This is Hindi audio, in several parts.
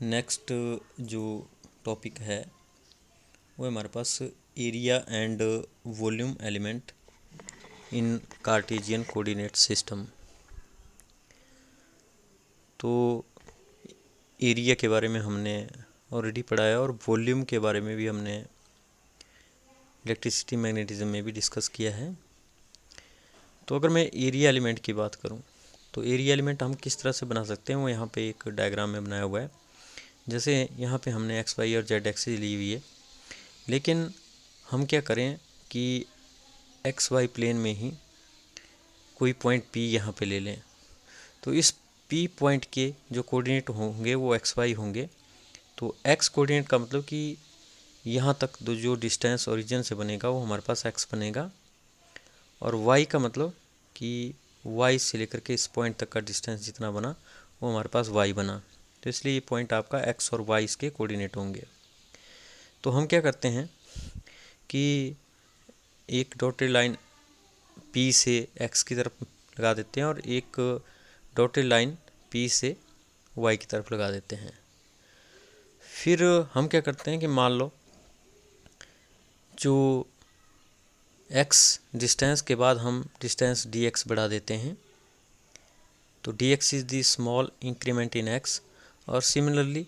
नेक्स्ट जो टॉपिक है वो हमारे पास area and volume element in Cartesian coordinate system. तो एरिया के बारे में हमने ऑलरेडी पढ़ा है और वॉल्यूम के बारे में भी हमने इलेक्ट्रिसिटी मैग्नेटिज्म में भी डिस्कस किया है। तो अगर मैं एरिया एलिमेंट की बात करूं तो एरिया एलिमेंट हम किस तरह से बना सकते हैं वो यहाँ पे एक डायग्राम में बनाया हुआ है। जैसे यहाँ पे हमने एक्स वाई और जेड एक्सिस ली हुई है, लेकिन हम क्या करें कि एक्स वाई प्लेन में ही कोई पॉइंट पी यहाँ पे ले लें। तो इस पी पॉइंट के जो कोऑर्डिनेट होंगे वो एक्स वाई होंगे। तो एक्स कोऑर्डिनेट का मतलब कि यहाँ तक जो डिस्टेंस ओरिजिन से बनेगा वो हमारे पास एक्स बनेगा, और वाई का मतलब कि वाई से लेकर के इस पॉइंट तक का डिस्टेंस जितना बना वो हमारे पास वाई बना। तो इसलिए ये पॉइंट आपका एक्स और वाई इसके कोऑर्डिनेट होंगे। तो हम क्या करते हैं कि एक डॉटेड लाइन पी से एक्स की तरफ लगा देते हैं और एक डॉटेड लाइन पी से वाई की तरफ लगा देते हैं। फिर हम क्या करते हैं कि मान लो जो x डिस्टेंस के बाद हम डिस्टेंस dx बढ़ा देते हैं, तो dx is the small increment in x। और सिमिलरली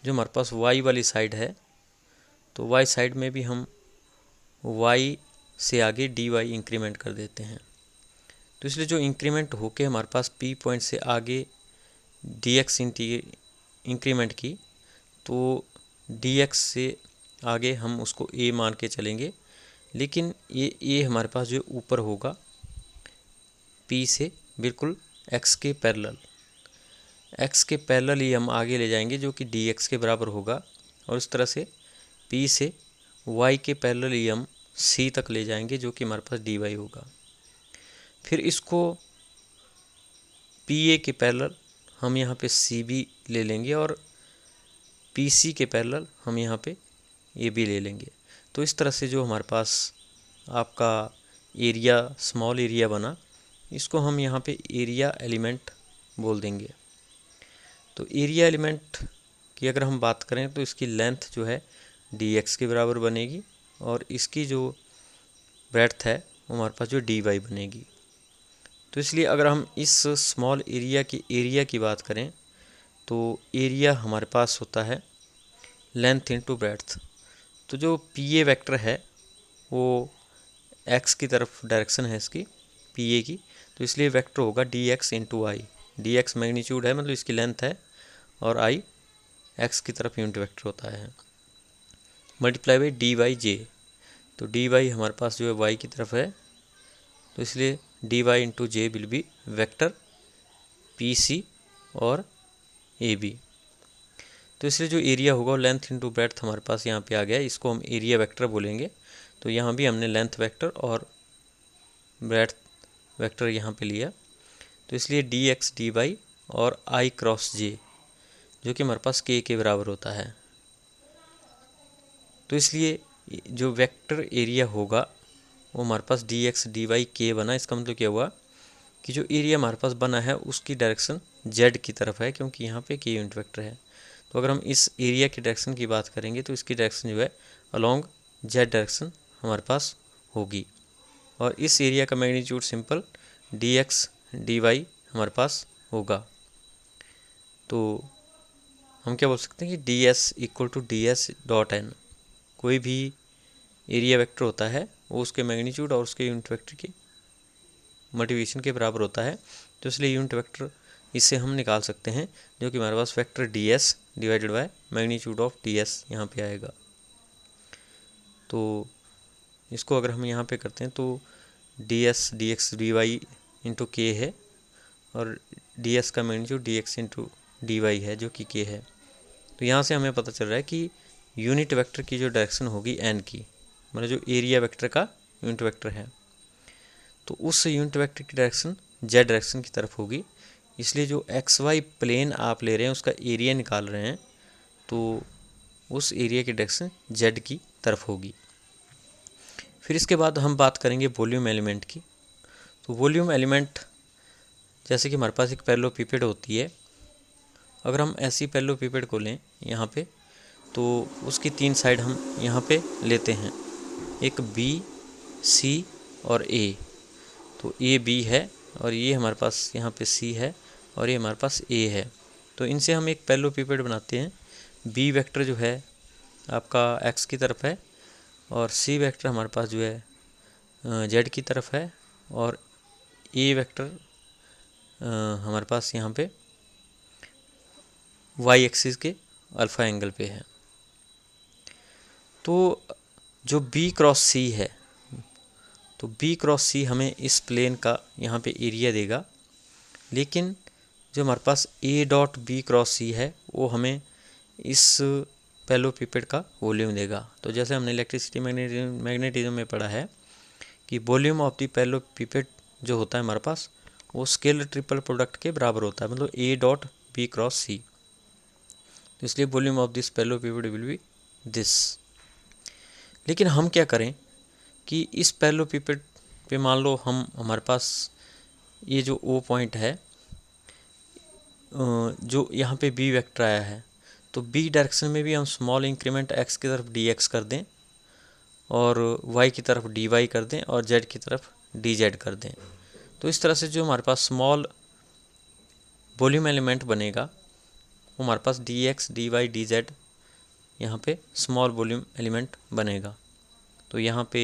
जो हमारे पास y वाली साइड है तो y साइड में भी हम y से आगे dy इंक्रीमेंट कर देते हैं। तो इसलिए जो इंक्रीमेंट होके हमारे पास p पॉइंट से आगे dx इंक्रीमेंट की, तो dx से आगे हम उसको a मान के चलेंगे, लेकिन ये a हमारे पास जो ऊपर होगा p से बिल्कुल x के पैरेलल ही हम आगे ले जाएंगे जो कि dx के बराबर होगा। और इस तरह से p से y के पैरेलल ही हम c तक ले जाएंगे जो कि हमारे पास dy होगा। फिर इसको pa के पैरेलल हम यहाँ पे cb ले लेंगे और pc के पैरेलल हम यहाँ पे ab ले लेंगे। तो इस तरह से जो हमारे पास आपका एरिया स्मॉल एरिया बना, इसको हम यहाँ पे एरिया एलिमेंट बोल देंगे। तो एरिया एलिमेंट की अगर हम बात करें तो इसकी लेंथ जो है dx के बराबर बनेगी और इसकी जो ब्रेड्थ है वो हमारे पास जो dy बनेगी। तो इसलिए अगर हम इस स्मॉल एरिया की बात करें तो एरिया हमारे पास होता है लेंथ इंटू ब्रेड्थ। तो जो पी ए वैक्टर है वो एक्स की तरफ डायरेक्शन है इसकी पी ए की, तो इसलिए वेक्टर होगा डी एक्स इंटू आई। डी एक्स मैग्नीट्यूड है मतलब इसकी लेंथ है, और आई एक्स की तरफ यूनिट वेक्टर होता है, मल्टीप्लाई बाई डी वाई जे। तो डी वाई हमारे पास जो है वाई की तरफ है, तो इसलिए D Y into J will be vector P C और ए बी। तो इसलिए जो एरिया होगा लेंथ इंटू ब्रेड्थ हमारे पास यहाँ पे आ गया, इसको हम एरिया वेक्टर बोलेंगे। तो यहाँ भी हमने लेंथ वेक्टर और ब्रेड्थ वेक्टर यहाँ पे लिया। तो इसलिए डी एक्स डी वाई और आई क्रॉस जे जो कि हमारे पास के बराबर होता है। तो इसलिए जो वेक्टर एरिया होगा वो हमारे पास डी एक्स डी वाई के बना। इसका मतलब क्या हुआ कि जो एरिया हमारे पास बना है उसकी डायरेक्शन जेड की तरफ है, क्योंकि यहाँ पे के यूनिट वेक्टर है। तो अगर हम इस एरिया की डायरेक्शन की बात करेंगे तो इसकी डायरेक्शन जो है अलोंग जेड डायरेक्शन हमारे पास होगी, और इस एरिया का magnitude simple D X D Y हमारे पास होगा। तो हम क्या बोल सकते हैं कि D S equal to D S dot N. कोई भी एरिया वेक्टर होता है वो उसके मैग्नीट्यूड और उसके यूनिट वेक्टर की मल्टीप्लिकेशन के बराबर होता है। तो इसलिए यूनिट वेक्टर इससे हम निकाल सकते हैं, जो कि हमारे पास vector D S divided by magnitude of D S यहाँ पे आएगा। तो इसको अगर हम यहाँ पे करते हैं तो D S D X D Y into K है, और डी एस का magnitude D X into D Y है जो कि के है। तो यहाँ से हमें पता चल रहा है कि यूनिट वेक्टर की जो डायरेक्शन होगी एन की, मतलब जो एरिया वेक्टर का यूनिट वेक्टर है, तो उस यूनिट वेक्टर की डायरेक्शन जेड डायरेक्शन की तरफ होगी। इसलिए जो एक्स वाई प्लेन आप ले रहे हैं उसका एरिया निकाल रहे हैं, तो उस एरिया की डायरेक्शन जेड की तरफ होगी। फिर इसके बाद हम बात करेंगे वॉल्यूम एलिमेंट की। तो वॉल्यूम एलिमेंट जैसे कि हमारे पास एक पैरेललोपिपेड होती है अगर हम ऐसी पैरेललोपिपेड को लें यहाँ पे, तो उसकी 3 साइड हम यहाँ पे लेते हैं, एक बी, सी और ए। तो ए बी है और ये हमारे पास यहाँ पे सी है और ये हमारे पास ए है। तो इनसे हम एक पैरेललोपिपेड बनाते हैं। बी वेक्टर जो है आपका एक्स की तरफ है और सी वेक्टर हमारे पास जो है जेड की तरफ है और ए वेक्टर हमारे पास यहाँ पे वाई एक्सिस के अल्फ़ा एंगल पे है। तो जो बी क्रॉस सी है, तो बी क्रॉस सी हमें इस प्लेन का यहाँ पे एरिया देगा, लेकिन जो हमारे पास ए डॉट बी क्रॉस सी है वो हमें इस पैरेललोपिपेड का वॉल्यूम देगा। तो जैसे हमने इलेक्ट्रिसिटी मैग्नेटिज्म में पढ़ा है कि वॉल्यूम ऑफ द पैरेललोपिपेड जो होता है हमारे पास वो स्केलर ट्रिपल प्रोडक्ट के बराबर होता है, मतलब A dot B cross C. तो इसलिए volume of this parallelepiped will be this. लेकिन हम क्या करें कि इस पैरेललोपिपेड पे मान लो हमारे पास ये जो ओ पॉइंट है, जो यहाँ पे बी वेक्टर आया है, तो बी डायरेक्शन में भी हम स्मॉल इंक्रीमेंट एक्स की तरफ डी एक्स कर दें और वाई की तरफ डी वाई कर दें और जेड की तरफ डी जेड कर दें। तो इस तरह से जो हमारे पास स्मॉल वॉल्यूम एलिमेंट बनेगा वो हमारे पास D X D Y D Z यहाँ पे स्मॉल वॉल्यूम एलिमेंट बनेगा। तो यहाँ पे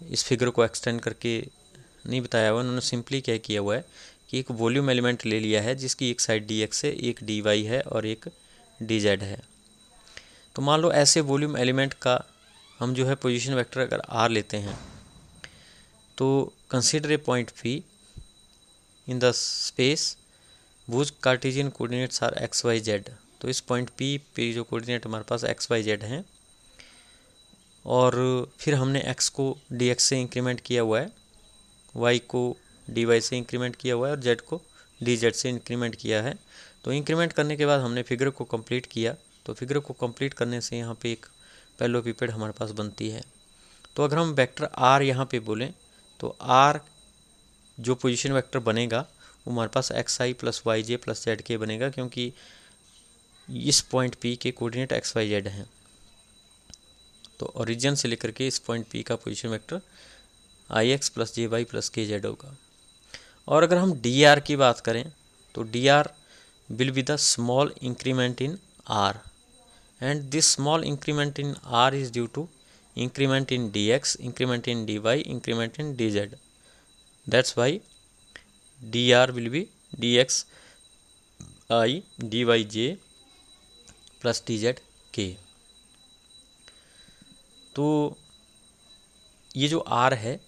इस फिगर को एक्सटेंड करके नहीं बताया हुआ, उन्होंने सिंपली क्या किया हुआ है कि एक वॉल्यूम एलिमेंट ले लिया है जिसकी एक साइड डी एक्स है, एक डी वाई है और एक डी जेड है। तो मान लो ऐसे वॉल्यूम एलिमेंट का हम जो है पोजीशन वेक्टर अगर आर लेते हैं, तो consider a point P in the space whose Cartesian coordinates are X Y Z. तो इस पॉइंट पी पे जो कोऑर्डिनेट हमारे पास एक्स वाई जेड हैं और फिर हमने एक्स को डी एक्स से इंक्रीमेंट किया हुआ है, वाई को डी वाई से इंक्रीमेंट किया हुआ है और जेड को डी जेड से इंक्रीमेंट किया है। तो इंक्रीमेंट करने के बाद हमने फिगर को कंप्लीट किया। तो फिगर को कंप्लीट करने से यहाँ पे एक पैरेललोपिपेड हमारे पास बनती है। तो अगर हम वेक्टर आर यहाँ पे बोलें तो आर जो पोजीशन वेक्टर बनेगा वो हमारे पास एक्स आई plus Y J plus Z के बनेगा, क्योंकि इस पॉइंट पी के कोऑर्डिनेट एक्स वाई जेड हैं। तो ओरिजिन से लेकर के इस पॉइंट पी का पोजीशन वेक्टर आई एक्स प्लस जे वाई प्लस के जेड होगा। और अगर हम डी आर की बात करें तो D R will be the small increment in R and this small increment in R is due to increment in D X, increment in D Y, increment in D Z. That's why D R will be D X I D Y J plus D Z K. तो ये जो आर है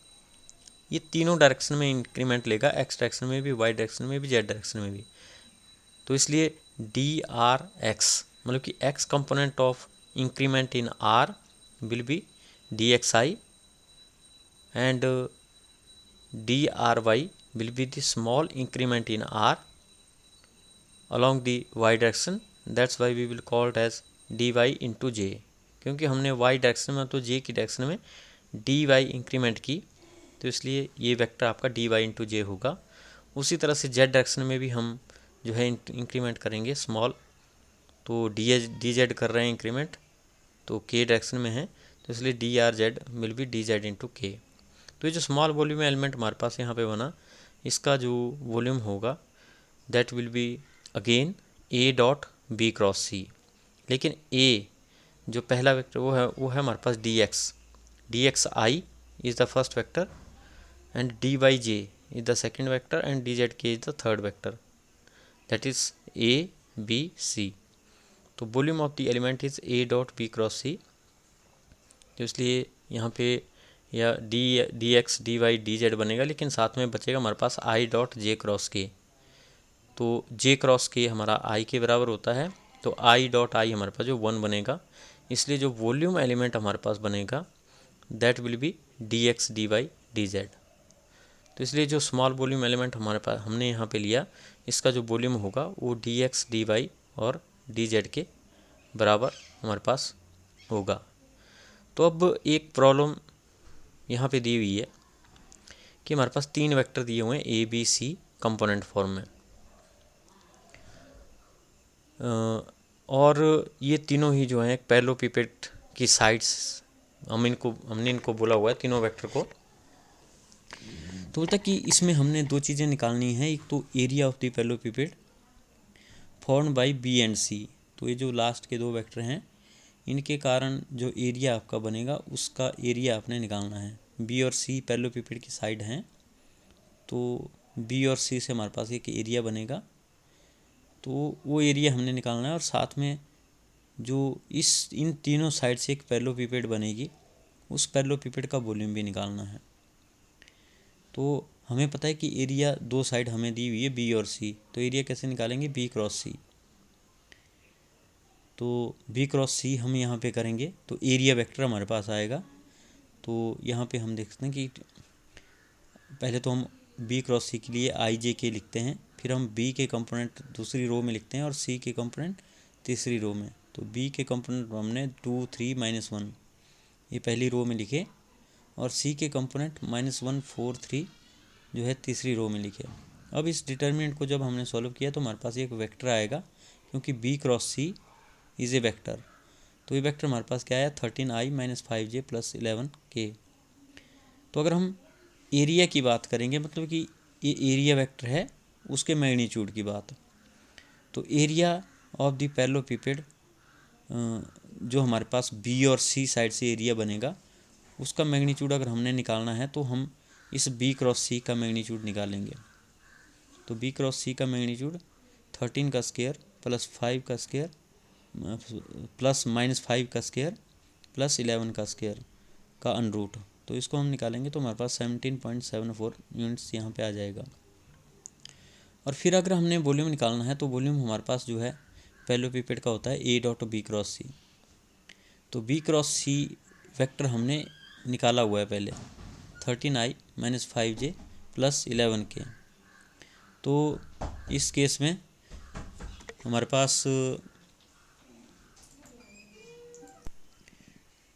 ये तीनों डायरेक्शन में इंक्रीमेंट लेगा, एक्स डायरेक्शन में भी, वाई डायरेक्शन में भी, जेड डायरेक्शन में भी। तो इसलिए डी आर एक्स मतलब कि X component of increment in R will be D X I and D R Y will be the small increment in r along the y direction. That's why we will call it as dy into j, क्योंकि हमने y डायरेक्शन में तो j की डायरेक्शन में dy इंक्रीमेंट की, तो इसलिए ये वेक्टर आपका dy इंटू जे होगा। उसी तरह से z डायरेक्शन में भी हम जो है इंक्रीमेंट करेंगे स्मॉल, तो डी जेड कर रहे हैं इंक्रीमेंट, तो k डायरेक्शन में है, तो इसलिए D R Z will be D Z into के। तो ये जो स्मॉल वॉल्यूम एलिमेंट हमारे पास यहाँ पे बना, इसका जो वॉल्यूम होगा that will be again A dot B cross C. लेकिन ए जो पहला वेक्टर वो है हमारे पास D X I is the first vector and D Y J is the second vector and D Z K is the third vector, that is A B C. तो volume of the element is A dot B cross C. तो इसलिए यहाँ पे या D X D Y D Z बनेगा, लेकिन साथ में बचेगा हमारे पास आई डॉट जे क्रॉस के। तो जे क्रॉस के हमारा आई के बराबर होता है, तो आई डॉट आई हमारे पास जो 1 बनेगा, इसलिए जो वॉल्यूम एलिमेंट हमारे पास बनेगा that will be D X D Y D Z. तो इसलिए जो स्मॉल वॉल्यूम एलिमेंट हमारे पास हमने यहाँ पे लिया, इसका जो वॉल्यूम होगा वो डी एक्स डी वाई और डी जेड के बराबर हमारे पास होगा। तो अब एक प्रॉब्लम यहाँ पे दी हुई है कि हमारे पास 3 वेक्टर दिए हुए हैं A B C component form में। और ये तीनों ही जो हैं पैरेललोपिपेड की साइड्स, हमने इनको बोला हुआ है तीनों वेक्टर को। तो बोलता कि इसमें हमने दो चीज़ें निकालनी है, एक तो area of the parallelepiped formed by B and C. तो ये जो लास्ट के दो वेक्टर हैं इनके कारण जो एरिया आपका बनेगा उसका एरिया आपने निकालना है। बी और सी पैरेललोपिपेड की साइड हैं, तो बी और सी से हमारे पास एक एरिया बनेगा, तो वो एरिया हमने निकालना है। और साथ में जो इन तीनों साइड से एक पैरेललोपिपेड बनेगी उस पैरेललोपिपेड का वॉल्यूम भी निकालना है। तो हमें पता है कि एरिया दो साइड हमें दी हुई है बी और सी, तो एरिया कैसे निकालेंगे, बी क्रॉस सी। तो बी क्रॉस सी हम यहाँ पे करेंगे तो एरिया वेक्टर हमारे पास आएगा। तो यहाँ पे हम देखते हैं कि पहले तो हम बी क्रॉस सी के लिए आई जे के लिखते हैं, फिर हम बी के कंपोनेंट दूसरी रो में लिखते हैं और सी के कंपोनेंट तीसरी रो में। तो बी के कंपोनेंट हमने 2 3 -1 ये पहली रो में लिखे और सी के कंपोनेंट -1 4 3 जो है तीसरी रो में लिखे। अब इस डिटर्मिनेंट को जब हमने सॉल्व किया तो हमारे पास एक वेक्टर आएगा, क्योंकि B cross C is a vector. तो ये वेक्टर हमारे पास क्या आया, 13i - 5j + 11k। तो अगर हम एरिया की बात करेंगे, मतलब कि ये एरिया वेक्टर है उसके मैग्नीट्यूड की बात, तो एरिया ऑफ द पैरेललोपिपेड जो हमारे पास बी और सी साइड से एरिया बनेगा उसका मैग्नीट्यूड अगर हमने निकालना है तो हम इस बी क्रॉस सी का मैग्नीट्यूड निकालेंगे। तो बी क्रॉस सी का मैग्नीट्यूड 13 का स्क्वायर + 5 का स्क्वायर प्लस -5 का स्क्वायर + 11 का स्क्वायर का अनरूट। तो इसको हम निकालेंगे तो हमारे पास 17.74 यूनिट्स यहाँ पे आ जाएगा। और फिर अगर हमने वॉल्यूम निकालना है तो वॉल्यूम हमारे पास जो है पैरेललोपिपेड का होता है ए डॉट बी क्रॉस सी। तो बी क्रॉस सी वेक्टर हमने निकाला हुआ है पहले 13i - 5j + 11k। तो इस केस में हमारे पास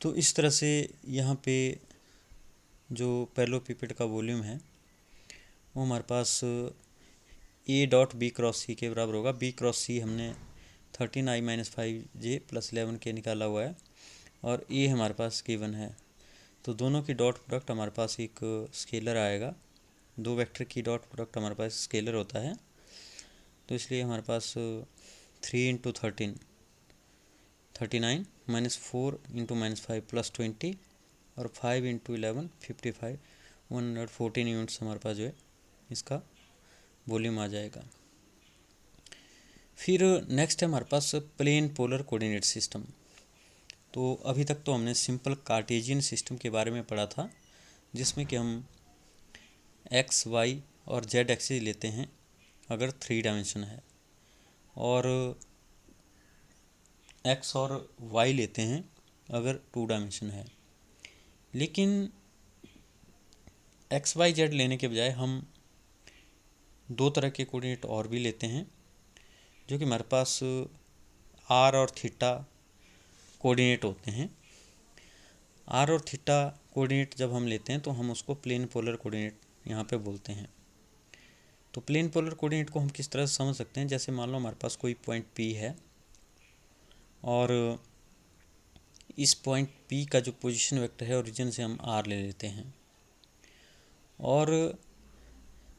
तो इस तरह से यहाँ पे जो पैरेललोपिपेड का वॉल्यूम है वो हमारे पास ए डॉट बी क्रॉस सी के बराबर होगा। बी क्रॉस सी हमने 13i - 5j + 11k निकाला हुआ है और ए हमारे पास गिवन है। तो दोनों की डॉट प्रोडक्ट हमारे पास एक स्केलर आएगा, दो वेक्टर की डॉट प्रोडक्ट हमारे पास स्केलर होता है। तो इसलिए हमारे पास 3 × 13 39 -4 × -5 + 20 और 5 × 11 55 114 यूनिट्स हमारे पास जो है इसका वॉल्यूम आ जाएगा। फिर नेक्स्ट है हमारे पास प्लेन पोलर कोऑर्डिनेट सिस्टम। तो अभी तक तो हमने सिंपल कार्टेशियन सिस्टम के बारे में पढ़ा था, जिसमें कि हम एक्स वाई और जेड एक्सिस लेते हैं अगर 3 डायमेंशन है, और एक्स और वाई लेते हैं अगर 2 डायमेंशन है। लेकिन एक्स वाई जेड लेने के बजाय हम दो तरह के कोऑर्डिनेट और भी लेते हैं, जो कि हमारे पास आर और थीटा कोऑर्डिनेट होते हैं। आर और थीटा कोऑर्डिनेट जब हम लेते हैं तो हम उसको प्लेन पोलर कोऑर्डिनेट यहाँ पे बोलते हैं। तो प्लेन पोलर कोऑर्डिनेट को हम किस तरह से समझ सकते हैं, जैसे मान लो हमारे पास कोई पॉइंट पी है और इस पॉइंट पी का जो पोजीशन वेक्टर है ओरिजिन से हम आर ले लेते हैं, और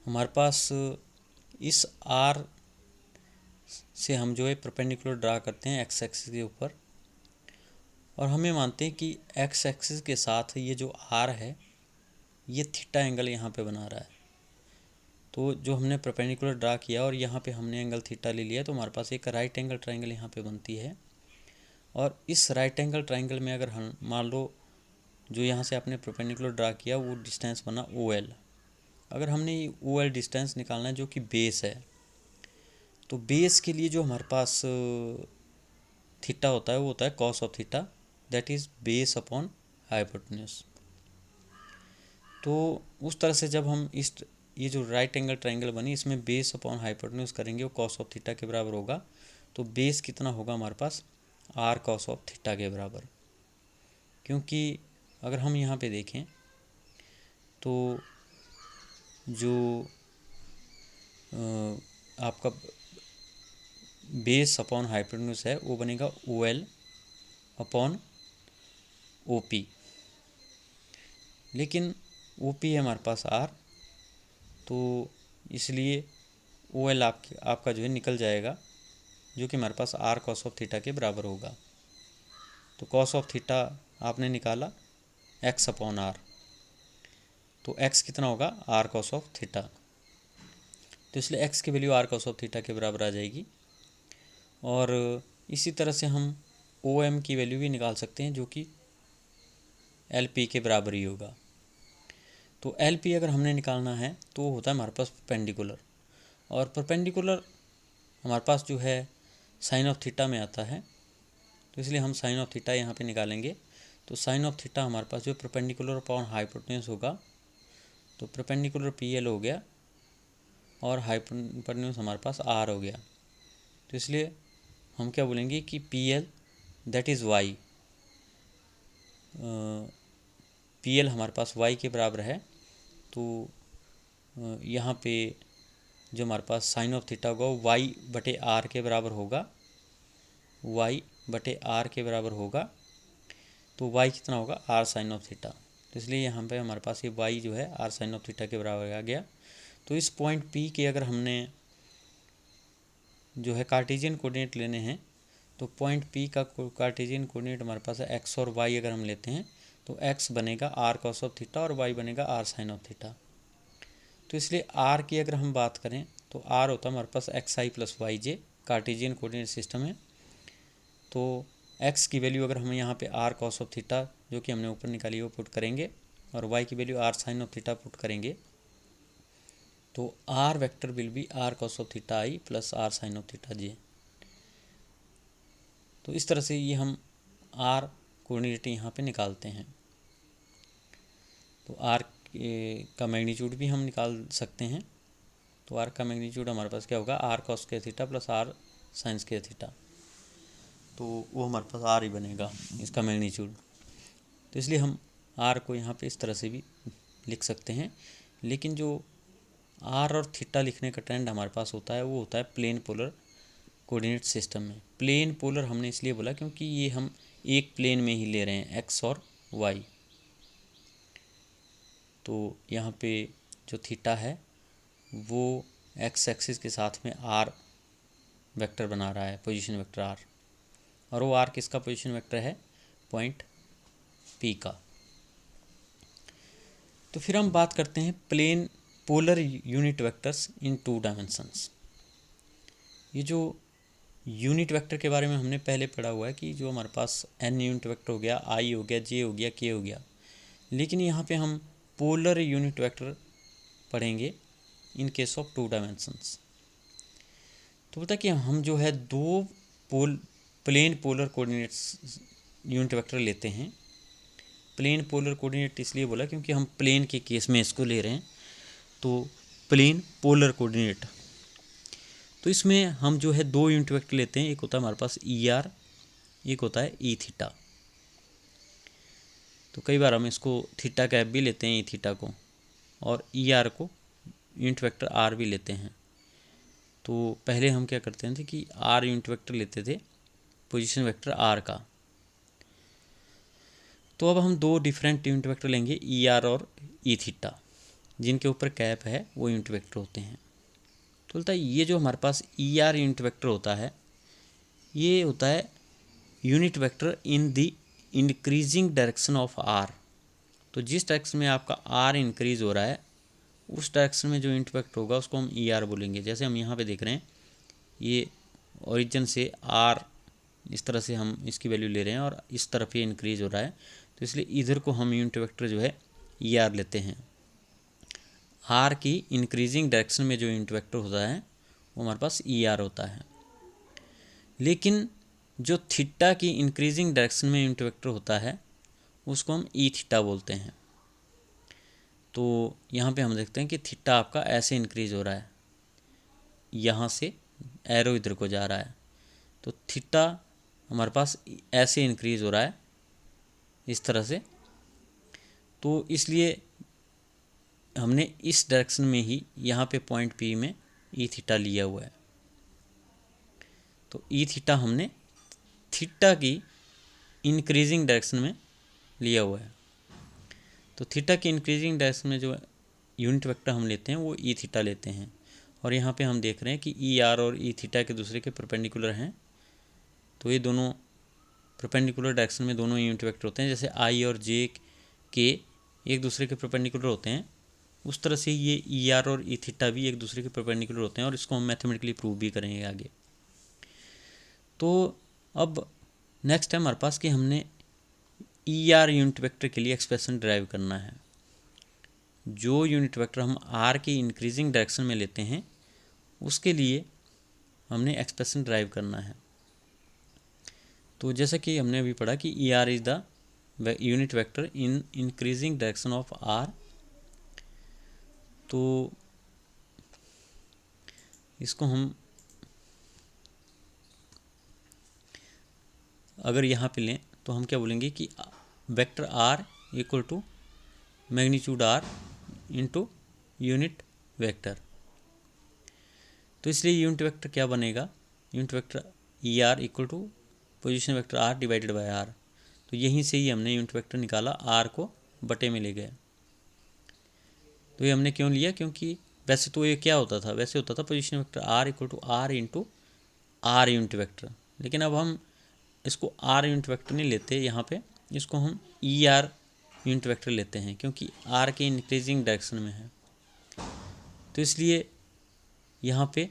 हमारे पास इस आर से हम जो है परपेंडिकुलर ड्रा करते हैं एक्स एक्सिस के ऊपर, और हमें मानते हैं कि एक्स एक्सिस के साथ ये जो आर है ये थीटा एंगल यहाँ पे बना रहा है। तो जो हमने परपेंडिकुलर ड्रा किया और यहाँ पे हमने एंगल थीटा ले लिया, तो हमारे पास एक राइट एंगल ट्राइंगल यहाँ पे बनती है। और इस राइट एंगल ट्राइंगल में अगर हम मान लो जो यहाँ से आपने परपेंडिकुलर ड्रा किया वो डिस्टेंस बना ओ एल। अगर हमने ये ओ एल डिस्टेंस निकालना है जो कि बेस है, तो बेस के लिए जो हमारे पास थीटा होता है वो होता है cos of theta, that is base upon hypotenuse. तो उस तरह से जब हम इस ये जो राइट एंगल ट्राइंगल बनी इसमें बेस अपॉन हाइपोटेन्यूज करेंगे वो कॉस ऑफ थीटा के बराबर होगा। तो बेस कितना होगा हमारे पास, आर कॉस ऑफ थीटा के बराबर। क्योंकि अगर हम यहाँ पे देखें तो जो आपका बेस अपॉन हाइपोटेन्यूज है वो बनेगा OL अपॉन OP, लेकिन OP है हमारे पास R, तो इसलिए OL आपका जो है निकल जाएगा, जो कि हमारे पास R cos ऑफ थीटा के बराबर होगा। तो cos ऑफ थीटा आपने निकाला x अपॉन R, तो x कितना होगा R cos ऑफ थीटा, तो इसलिए x की value R cos of theta के बराबर आ जाएगी। और इसी तरह से हम OM की वैल्यू भी निकाल सकते हैं, जो कि LP के बराबर ही होगा। तो LP अगर हमने निकालना है तो होता है हमारे पास परपेंडिकुलर, और परपेंडिकुलर हमारे पास जो है साइन ऑफ थीटा में आता है, तो इसलिए हम साइन ऑफ थीटा यहाँ पे निकालेंगे। तो साइन ऑफ थीटा हमारे पास जो परपेंडिकुलर अपॉन हाइपोटेन्यूज होगा, तो परपेंडिकुलर PL हो गया और हाइपोटेन्यूज हमारे पास R हो गया। तो इसलिए हम क्या बोलेंगे कि PL that is Y, PL हमारे पास Y के बराबर है। तो यहाँ पे जो हमारे पास साइन ऑफ थीटा होगा वो Y/R के बराबर होगा, Y/R के बराबर होगा। तो Y कितना होगा R साइन ऑफ थीटा, तो इसलिए यहाँ पे हमारे पास ये Y जो है R साइन ऑफ थीटा के बराबर आ गया। तो इस पॉइंट P के अगर हमने जो है कार्टेशियन कोऑर्डिनेट लेने हैं, तो पॉइंट P का कार्टेशियन कोऑर्डिनेट हमारे पास है x और y, अगर हम लेते हैं तो x बनेगा R cos ऑफ थीटा और y बनेगा R साइन ऑफ थीटा। तो इसलिए R की अगर हम बात करें तो R होता है हमारे पास xi plus yj, Cartesian coordinate system है। तो x की वैल्यू अगर हम यहाँ पे R cos ऑफ थीटा जो कि हमने ऊपर निकाली वो पुट करेंगे, और y की value R sine of theta put करेंगे, तो R vector will be R cos of theta i plus R sine of theta j। तो इस तरह से ये हम R कोऑर्डिनेट यहाँ पे निकालते हैं। तो R का मैग्नीट्यूड भी हम निकाल सकते हैं। तो R का मैग्नीट्यूड हमारे पास क्या होगा R cos के थीटा प्लस R साइंस के थीटा, तो वो हमारे पास R ही बनेगा इसका मैग्नीट्यूड। तो इसलिए हम R को यहाँ पे इस तरह से भी लिख सकते हैं। लेकिन जो R और थीटा लिखने का ट्रेंड हमारे पास होता है वो होता है प्लेन पोलर कोऑर्डिनेट सिस्टम में। प्लेन पोलर हमने इसलिए बोला क्योंकि ये हम एक प्लेन में ही ले रहे हैं x और y। तो यहाँ पे जो थीटा है वो x एक्सिस के साथ में r वेक्टर बना रहा है, पोजीशन वेक्टर r, और वो r किसका पोजीशन वेक्टर है पॉइंट P का। तो फिर हम बात करते हैं plane polar unit vectors in 2 dimensions. ये जो यूनिट वेक्टर के बारे में हमने पहले पढ़ा हुआ है कि जो हमारे पास n यूनिट वेक्टर हो गया, i हो गया, j हो गया, k हो गया, लेकिन यहाँ पे हम पोलर यूनिट वेक्टर पढ़ेंगे इन केस ऑफ 2 डायमेंशंस। तो बता कि हम जो है दो plane polar coordinates unit vector लेते हैं। प्लेन पोलर कोऑर्डिनेट इसलिए बोला क्योंकि हम प्लेन के केस में इसको ले रहे हैं, तो प्लेन पोलर कोऑर्डिनेट। तो इसमें हम जो है दो यूनिट वेक्टर लेते हैं, एक होता है हमारे पास ER, एक होता है E थीटा। तो कई बार हम इसको थीटा कैप भी लेते हैं E थीटा को, और ER को यूनिट वेक्टर R भी लेते हैं। तो पहले हम क्या करते थे कि R यूनिट वेक्टर लेते थे पोजीशन वेक्टर R का। तो अब हम दो डिफरेंट यूनिट वेक्टर लेंगे ER और E थीटा, जिनके ऊपर कैप है वो यूनिट वेक्टर होते हैं। तो बोलता है ये जो हमारे पास ER यूनिट वेक्टर होता है ये होता है unit vector in the increasing direction of R। तो जिस डायरेक्शन में आपका R इंक्रीज हो रहा है उस डायरेक्शन में जो यूनिट वेक्टर होगा उसको हम ER बोलेंगे। जैसे हम यहाँ पे देख रहे हैं ये ओरिजिन से R इस तरह से हम इसकी वैल्यू ले रहे हैं और इस तरफ ये इंक्रीज हो रहा है, तो इसलिए इधर को हम यूनिट वेक्टर जो है ER लेते हैं। R की इंक्रीजिंग डायरेक्शन में जो यूनिट वेक्टर होता है वो हमारे पास ER होता है। लेकिन जो थीटा की इंक्रीजिंग डायरेक्शन में यूनिट वेक्टर होता है उसको हम E थीटा बोलते हैं। तो यहाँ पे हम देखते हैं कि थीटा आपका ऐसे इंक्रीज हो रहा है, यहाँ से एरो इधर को जा रहा है, तो थीटा हमारे पास ऐसे इंक्रीज हो रहा है इस तरह से। तो इसलिए हमने इस डायरेक्शन में ही यहाँ पे पॉइंट P में E थीटा लिया हुआ है। तो ई थीटा हमने थीटा की इंक्रीजिंग डायरेक्शन में लिया हुआ है। तो थीटा की इंक्रीजिंग डायरेक्शन में जो यूनिट वेक्टर हम लेते हैं वो ई थीटा लेते हैं। और यहाँ पे हम देख रहे हैं कि ई आर और ई थीटा के दूसरे के परपेंडिकुलर हैं, तो ये दोनों परपेंडिकुलर डायरेक्शन में दोनों यूनिट वेक्टर होते हैं। जैसे आई और जे के एक दूसरे के परपेंडिकुलर होते हैं, उस तरह से ये ई आर और ई थीटा भी एक दूसरे के परपेंडिकुलर होते हैं, और इसको हम मैथमेटिकली प्रूव भी करेंगे आगे। तो अब नेक्स्ट है हमारे पास कि हमने ई आर यूनिट वेक्टर के लिए एक्सप्रेशन ड्राइव करना है। जो यूनिट वेक्टर हम आर की इंक्रीजिंग डायरेक्शन में लेते हैं उसके लिए हमने एक्सप्रेशन ड्राइव करना है। तो जैसा कि हमने अभी पढ़ा कि e r is the unit vector in increasing direction of r. तो इसको हम अगर यहाँ पे लें तो हम क्या बोलेंगे कि vector r equal to magnitude r into unit vector. तो इसलिए यूनिट वेक्टर क्या बनेगा, unit vector e r equal to position vector r divided by r. तो यहीं से ही हमने यूनिट वेक्टर निकाला, आर को बटे में ले गए। तो ये हमने क्यों लिया, क्योंकि वैसे तो ये क्या होता था, वैसे होता था position vector r equal to r into r unit vector, लेकिन अब हम इसको आर यूनिट वेक्टर नहीं लेते यहाँ पे, इसको हम ई आर यूनिट वेक्टर लेते हैं, क्योंकि आर के इंक्रीजिंग डायरेक्शन में है। तो इसलिए यहाँ पे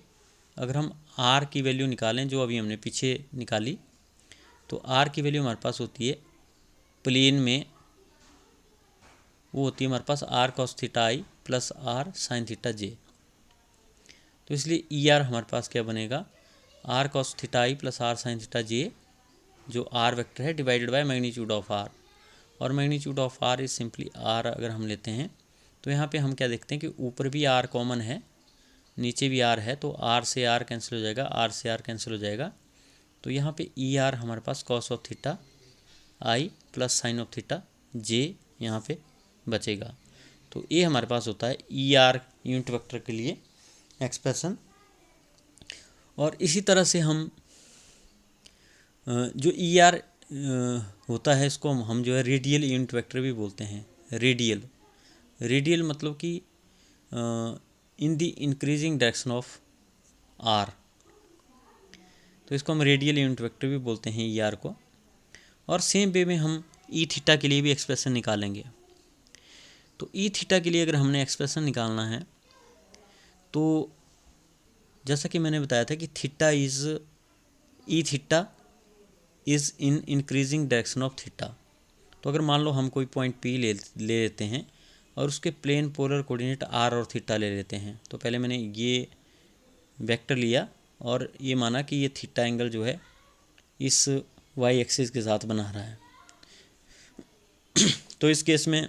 अगर हम आर की वैल्यू निकालें जो अभी हमने पीछे निकाली, तो आर की वैल्यू हमारे पास होती है प्लेन में, वो होती है हमारे पास R cos theta I plus R sine theta J. तो इसलिए ई आर हमारे पास क्या बनेगा, R cos theta I plus R sine theta J, जो आर वेक्टर है, divided by magnitude of R. और magnitude of R is simply R अगर हम लेते हैं तो यहाँ पे हम क्या देखते हैं कि ऊपर भी आर कॉमन है, नीचे भी आर है, तो आर से आर कैंसिल हो जाएगा, आर से आर कैंसिल हो जाएगा। तो यहाँ पे ई आर हमारे पास cos of theta I plus sine of theta J यहाँ पे बचेगा। तो ये हमारे पास होता है ई आर यूनिट वेक्टर के लिए एक्सप्रेशन। और इसी तरह से हम जो ई आर होता है इसको हम जो है रेडियल यूनिट वेक्टर भी बोलते हैं। रेडियल मतलब कि in the increasing direction of r, तो इसको हम रेडियल यूनिट वेक्टर भी बोलते हैं ई आर को। और सेम वे में हम ई थीटा के लिए भी एक्सप्रेशन निकालेंगे। तो ई थीटा के लिए अगर हमने एक्सप्रेशन निकालना है तो जैसा कि मैंने बताया था कि theta is E theta is in increasing direction of theta. तो अगर मान लो हम कोई पॉइंट पी ले लेते हैं और उसके प्लेन पोलर कोऑर्डिनेट आर और थीटा ले लेते हैं, तो पहले मैंने ये वेक्टर लिया और ये माना कि ये थीटा एंगल जो है इस वाई एक्सिस के साथ बना रहा है। तो इस केस में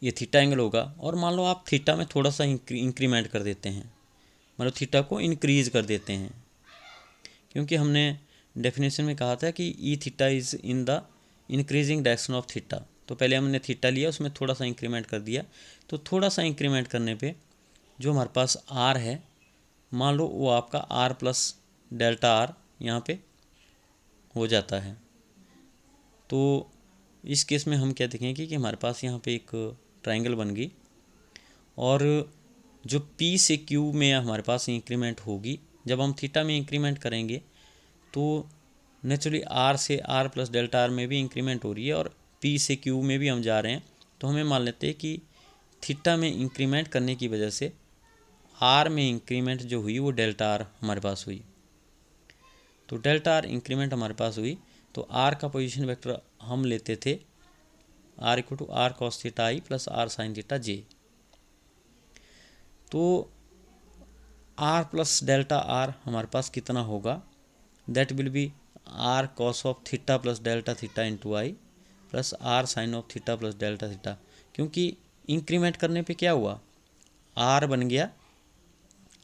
ये थीटा एंगल होगा। और मान लो आप थीटा में थोड़ा सा इंक्रीमेंट कर देते हैं, मतलब थीटा को इंक्रीज कर देते हैं, क्योंकि हमने डेफिनेशन में कहा था कि E theta is in the increasing direction of theta. तो पहले हमने थीटा लिया, उसमें थोड़ा सा इंक्रीमेंट कर दिया। तो थोड़ा सा इंक्रीमेंट करने पे जो हमारे पास आर है, मान लो वो आपका आर प्लस डेल्टा आर यहाँ पे हो जाता है। तो इस केस में हम क्या देखेंगे कि हमारे पास यहाँ पे एक ट्रायंगल बन गई, और जो पी से क्यू में हमारे पास इंक्रीमेंट होगी, जब हम थीटा में इंक्रीमेंट करेंगे तो नेचुरली आर से आर प्लस डेल्टा आर में भी इंक्रीमेंट हो रही है, और पी से क्यू में भी हम जा रहे हैं। तो हमें मान लेते हैं कि थीटा में इंक्रीमेंट करने की वजह से आर में इंक्रीमेंट जो हुई वो डेल्टा आर हमारे पास हुई। तो डेल्टा आर इंक्रीमेंट हमारे पास हुई, तो आर का पोजीशन वेक्टर हम लेते थे R equal to R cos theta I plus R sine theta J. तो आर प्लस डेल्टा आर हमारे पास कितना होगा, that will be R cos of theta plus delta theta into I plus R sine of theta plus delta theta. क्योंकि इंक्रीमेंट करने पे क्या हुआ, आर बन गया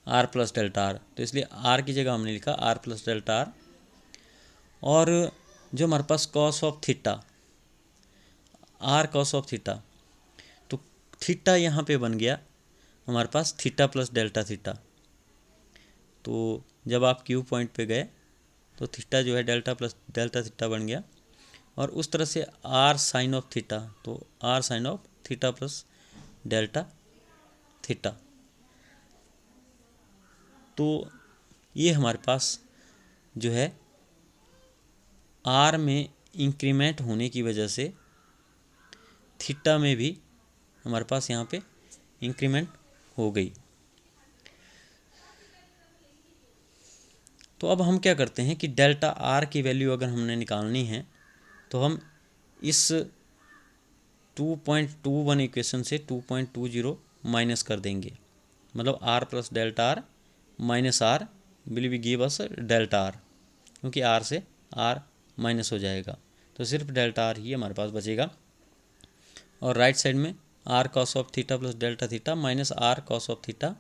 आर प्लस डेल्टा आर, तो इसलिए आर की जगह हमने लिखा आर प्लस डेल्टा आर। और जो हमारे पास cos of theta, R cos of theta, तो थीटा यहाँ पे बन गया हमारे पास थीटा प्लस डेल्टा थीटा। तो जब आप क्यू पॉइंट पे गए तो थीटा जो है डेल्टा प्लस डेल्टा थीटा बन गया, और उस तरह से आर साइन ऑफ थीटा, तो r sine of theta plus delta theta. तो ये हमारे पास जो है आर में इंक्रीमेंट होने की वजह से थीटा में भी हमारे पास यहाँ पे इंक्रीमेंट हो गई। तो अब हम क्या करते हैं कि डेल्टा आर की वैल्यू अगर हमने निकालनी है तो हम इस 2.21 इक्वेशन से 2.20 माइनस कर देंगे, मतलब r plus delta r minus r will be give us delta r, क्योंकि आर से आर माइनस हो जाएगा तो सिर्फ डेल्टा आर ही हमारे पास बचेगा। और राइट साइड में R cos of theta plus delta theta minus R cos of theta,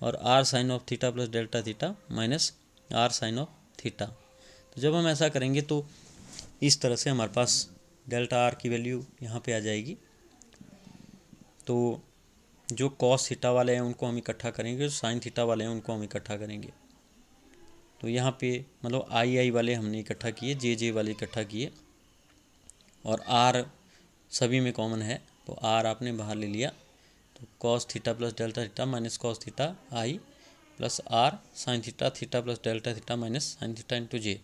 और R sine of theta plus delta theta minus R sine of theta. तो जब हम ऐसा करेंगे तो इस तरह से हमारे पास डेल्टा आर की वैल्यू यहाँ पे आ जाएगी। तो जो कॉस थीटा वाले हैं उनको हम इकट्ठा करेंगे, जो साइन थीटा वाले हैं उनको हम इकट्ठा करेंगे। तो यहाँ पे मतलब आई वाले हमने इकट्ठा किए, जे वाले इकट्ठा किए, और आर सभी में कॉमन है तो आर आपने बाहर ले लिया। तो cos theta plus delta theta minus cos theta I plus R sine theta theta plus delta theta minus sine theta into J.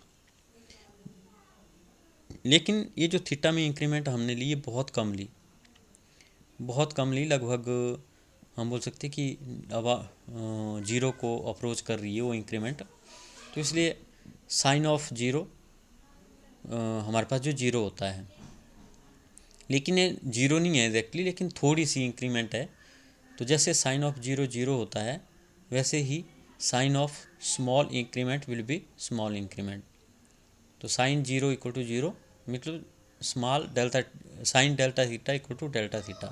लेकिन ये जो थीटा में इंक्रीमेंट हमने ली ये बहुत कम ली, लगभग हम बोल सकते कि अब जीरो को अप्रोच कर रही है वो इंक्रीमेंट। तो इसलिए साइन ऑफ जीरो हमारे पास जो जीरो होता है, लेकिन ये जीरो नहीं है एग्जैक्टली, लेकिन थोड़ी सी इंक्रीमेंट है। तो जैसे साइन ऑफ जीरो जीरो होता है वैसे ही sine of small increment will be small increment. तो sine zero equal to zero मतलब small delta sine delta theta equal to delta theta.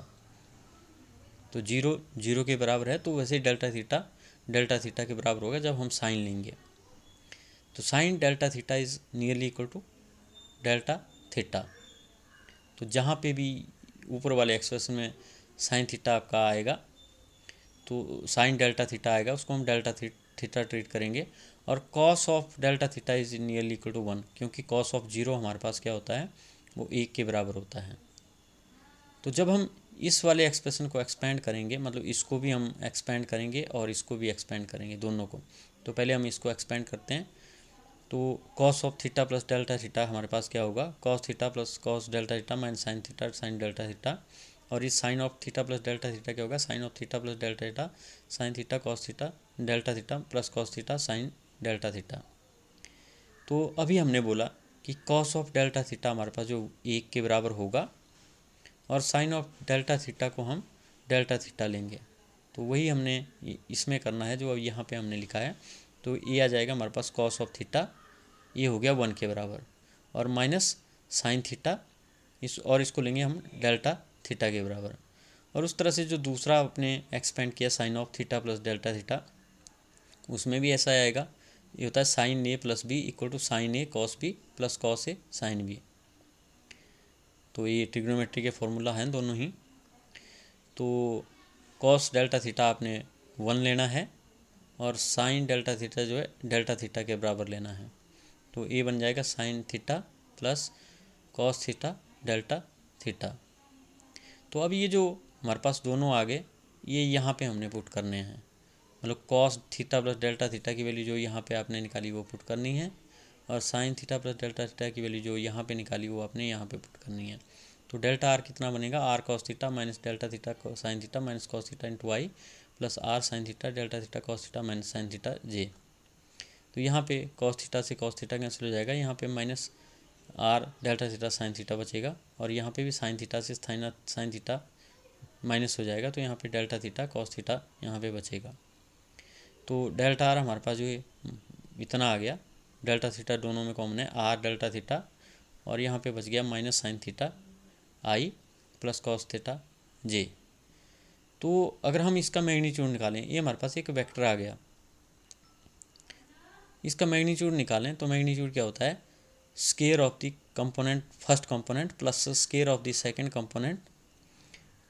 तो जीरो जीरो के बराबर है, तो वैसे ही डेल्टा थीटा के बराबर होगा जब हम साइन लेंगे। तो sine delta theta is nearly equal to delta theta. तो जहाँ पे भी ऊपर वाले एक्सप्रेशन में साइन थीटा आपका आएगा तो साइन डेल्टा थीटा आएगा, उसको हम डेल्टा थीटा ट्रीट करेंगे। और cos of delta theta is nearly equal to 1, क्योंकि कॉस ऑफ जीरो हमारे पास क्या होता है वो 1 के बराबर होता है। तो जब हम इस वाले एक्सप्रेशन को एक्सपेंड करेंगे, मतलब इसको भी हम एक्सपेंड करेंगे और इसको भी एक्सपेंड करेंगे दोनों को। तो पहले हम इसको एक्सपेंड करते हैं। तो cos of theta plus delta theta हमारे पास क्या होगा, cos theta plus cos delta theta minus sine theta sine delta theta. और इस sine of theta plus delta theta क्या होगा, sine of theta plus delta theta sine theta cos theta delta theta plus cos theta sine delta theta. तो अभी हमने बोला कि कॉस ऑफ डेल्टा थीटा हमारे पास जो 1 के बराबर होगा, और साइन ऑफ डेल्टा थीटा को हम डेल्टा थीटा लेंगे। तो वही हमने इसमें करना है जो अब यहाँ पे हमने लिखा है। तो ये आ जाएगा हमारे पास कॉस ऑफ थीटा, ये हो गया 1 के बराबर, और माइनस साइन थीटा इसको लेंगे हम डेल्टा थीटा के बराबर। और उस तरह से जो दूसरा आपने एक्सपेंड किया sine of theta plus delta theta, उसमें भी ऐसा आएगा। ये होता है sine A plus B equal to sine A cos B plus cos A sine B. तो ये ट्रिग्नोमेट्री के फॉर्मूला हैं दोनों ही। तो कॉस डेल्टा थीटा आपने 1 लेना है, और साइन डेल्टा थीटा जो है डेल्टा थीटा के बराबर लेना है। तो ये बन जाएगा sign theta plus cos theta delta theta. तो अब ये जो हमारे पास दोनों आ गए ये यहाँ पे हमने पुट करने हैं, मतलब cos theta plus delta theta की वैल्यू जो यहाँ पे आपने निकाली वो पुट करनी है, और sign theta plus delta theta की वैल्यू जो यहाँ पे निकाली वो आपने यहाँ पे पुट करनी है। तो डेल्टा आर कितना बनेगा, R cos theta minus delta theta sine theta minus cos theta into I plus R sine theta delta theta cos theta minus sine theta J. तो यहाँ पे कॉस थीटा से कॉस थीटा कैंसिल हो जाएगा, यहाँ पे minus R delta theta sine theta बचेगा, और यहाँ पे भी साइन थीटा से साइन थीटा माइनस हो जाएगा। तो यहाँ पे डेल्टा थीटा कॉस थीटा यहाँ पे बचेगा। तो डेल्टा आर हमारे पास जो इतना आ गया, डेल्टा थीटा दोनों में कॉमन है आर डेल्टा थीटा, और यहाँ पे बच गया minus sine theta I plus cos theta J. तो अगर हम इसका मैग्नीट्यूड निकालें, ये हमारे पास एक वेक्टर आ गया, इसका मैग्नीट्यूड निकालें तो मैग्नीट्यूड क्या होता है, square of the component first component plus square of the second component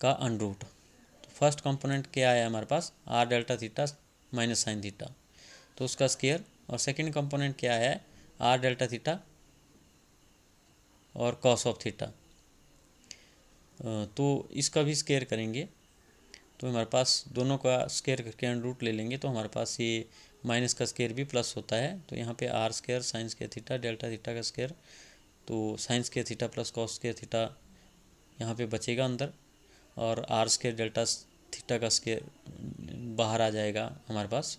का अंडरूट। तो फर्स्ट कंपोनेंट क्या आया हमारे पास, are delta theta minus sine theta, तो उसका स्केयर और सेकंड कंपोनेंट क्या है, आर डेल्टा थीटा और कॉस ऑफ थीटा। तो इसका भी स्क्वायर करेंगे तो हमारे पास दोनों का स्क्वायर करके अंडर रूट ले लेंगे तो हमारे पास ये माइनस का स्क्वायर भी प्लस होता है। तो यहाँ पे r square sine square theta delta theta का स्क्वायर, तो sine square theta plus cos square theta यहाँ पे बचेगा अंदर, और आर स्क्वायर डेल्टा थीटा का स्क्वायर बाहर आ जाएगा हमारे पास।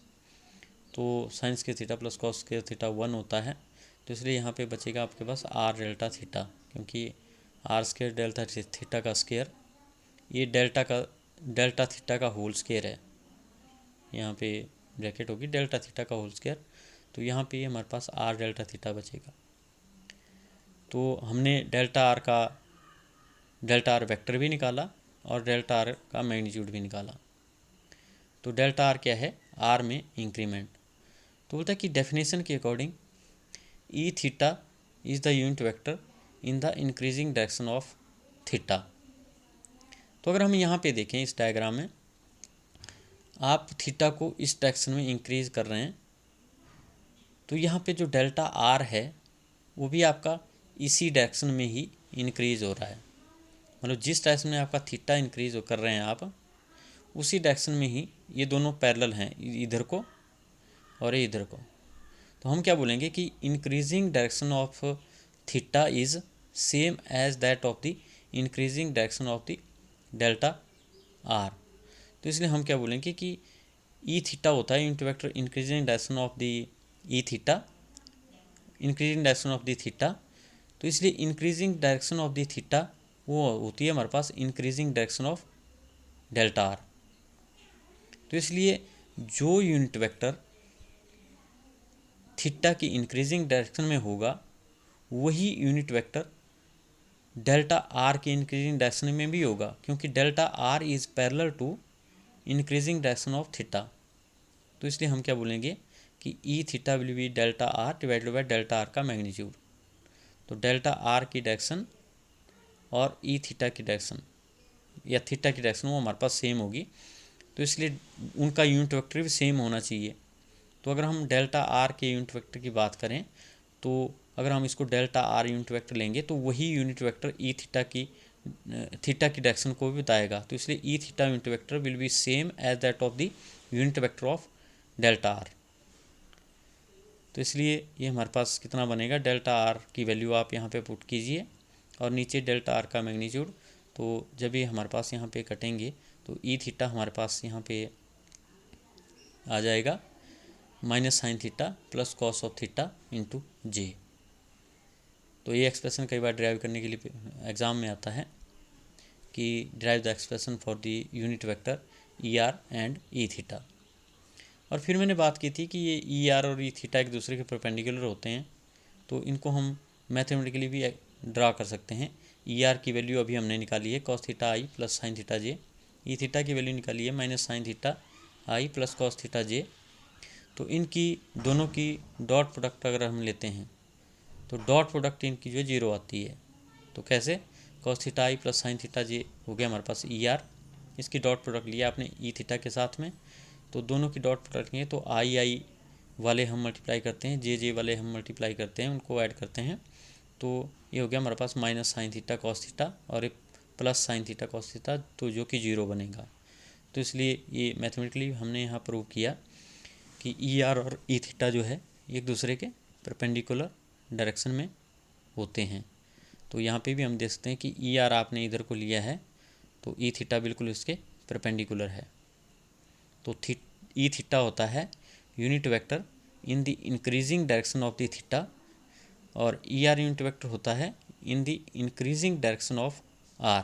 तो sine square theta plus cos square theta 1 होता है, तो इसलिए यहाँ पे बचेगा आपके पास आर डेल्टा थीटा, क्योंकि आर स्क्वायर डेल्टा थीटा का स्क्वायर ये डेल्टा थीटा का होल स्क्वायर है, यहाँ पे ब्रैकेट होगी डेल्टा थीटा का होल स्क्वायर। तो यहाँ पे हमारे पास आर डेल्टा थीटा बचेगा। तो हमने डेल्टा आर वेक्टर भी निकाला और डेल्टा आर का मैग्नीट्यूड भी निकाला। तो डेल्टा आर क्या है, आर में इंक्रीमेंट। तो बोलता है कि डेफिनेशन के according E theta is the unit vector in the increasing direction of theta. तो अगर हम यहाँ पे देखें इस डायग्राम में, आप थीटा को इस डायरेक्शन में इंक्रीज कर रहे हैं, तो यहाँ पे जो डेल्टा आर है वो भी आपका इसी डायरेक्शन में ही इंक्रीज हो रहा है। मतलब जिस डायरेक्शन में आपका थीटा इंक्रीज कर रहे हैं आप, उसी डायरेक्शन में ही ये दोनों पैरेलल हैं, इधर को और ये इधर को। तो हम क्या बोलेंगे कि increasing direction of theta is same as that of the increasing direction of the delta are. तो इसलिए हम क्या बोलेंगे कि ई थीटा होता है unit vector increasing direction of the E theta, increasing direction of the theta. तो इसलिए increasing direction of the theta वो होती है हमारे पास increasing direction of delta are. तो इसलिए जो यूनिट वेक्टर थीटा की इंक्रीजिंग डायरेक्शन में होगा वही यूनिट वेक्टर डेल्टा आर की इंक्रीजिंग डायरेक्शन में भी होगा, क्योंकि delta R is parallel to increasing direction of theta. तो इसलिए हम क्या बोलेंगे कि E theta will be delta R divided by delta R का मैग्नीट्यूड। तो डेल्टा आर की डायरेक्शन और ई थीटा की डायरेक्शन या थीटा की डायरेक्शन वो हमारे पास सेम होगी, तो इसलिए उनका यूनिट वेक्टर भी सेम होना चाहिए। तो अगर हम डेल्टा आर के यूनिट वेक्टर की बात करें, तो अगर हम इसको डेल्टा आर यूनिट वेक्टर लेंगे तो वही यूनिट वेक्टर ई थीटा की डायरेक्शन को भी बताएगा। तो इसलिए e theta unit vector will be same as that of the unit vector of delta are. तो इसलिए ये हमारे पास कितना बनेगा, डेल्टा आर की वैल्यू आप यहाँ पे पुट कीजिए और नीचे डेल्टा आर का मैग्नीट्यूड। तो जब ये हमारे पास यहाँ पे कटेंगे तो ई थीटा हमारे पास यहाँ पे आ जाएगा minus sine theta plus cos of theta into J. तो ये एक्सप्रेशन कई बार ड्राइव करने के लिए एग्ज़ाम में आता है कि drive the expression for the unit vector e are and E theta. और फिर मैंने बात की थी कि ये ई आर और ई थीटा एक दूसरे के परपेंडिकुलर होते हैं, तो इनको हम मैथमेटिकली भी ड्रा कर सकते हैं। ई आर की वैल्यू अभी हमने निकाली है cos theta I plus sine theta J, E theta की वैल्यू निकाली है minus sine theta I plus cos theta J. तो इनकी दोनों की डॉट प्रोडक्ट अगर हम लेते हैं तो डॉट प्रोडक्ट इनकी जो 0 आती है। तो कैसे, cos theta I plus sine theta जे हो गया हमारे पास ई आर, इसकी डॉट प्रोडक्ट लिया आपने ई थीटा के साथ में, तो दोनों की डॉट प्रोडक्ट लिए तो आई वाले हम मल्टीप्लाई करते हैं, जे वाले हम मल्टीप्लाई करते हैं, उनको ऐड करते हैं। तो ये हो गया हमारे पास minus sine theta cos theta और एक plus sine theta cos theta, तो जो कि 0 बनेगा। तो इसलिए ये मैथमेटिकली हमने यहाँ प्रूव किया कि ई आर और ई थीटा जो है एक दूसरे के परपेंडिकुलर डायरेक्शन में होते हैं। तो यहाँ पे भी हम देख सकते हैं कि ई आर आपने इधर को लिया है तो ई थीटा बिल्कुल इसके परपेंडिकुलर है। तो ई थीटा होता है unit vector in the increasing direction of the theta और ई आर यूनिट वेक्टर होता है in the increasing direction of are.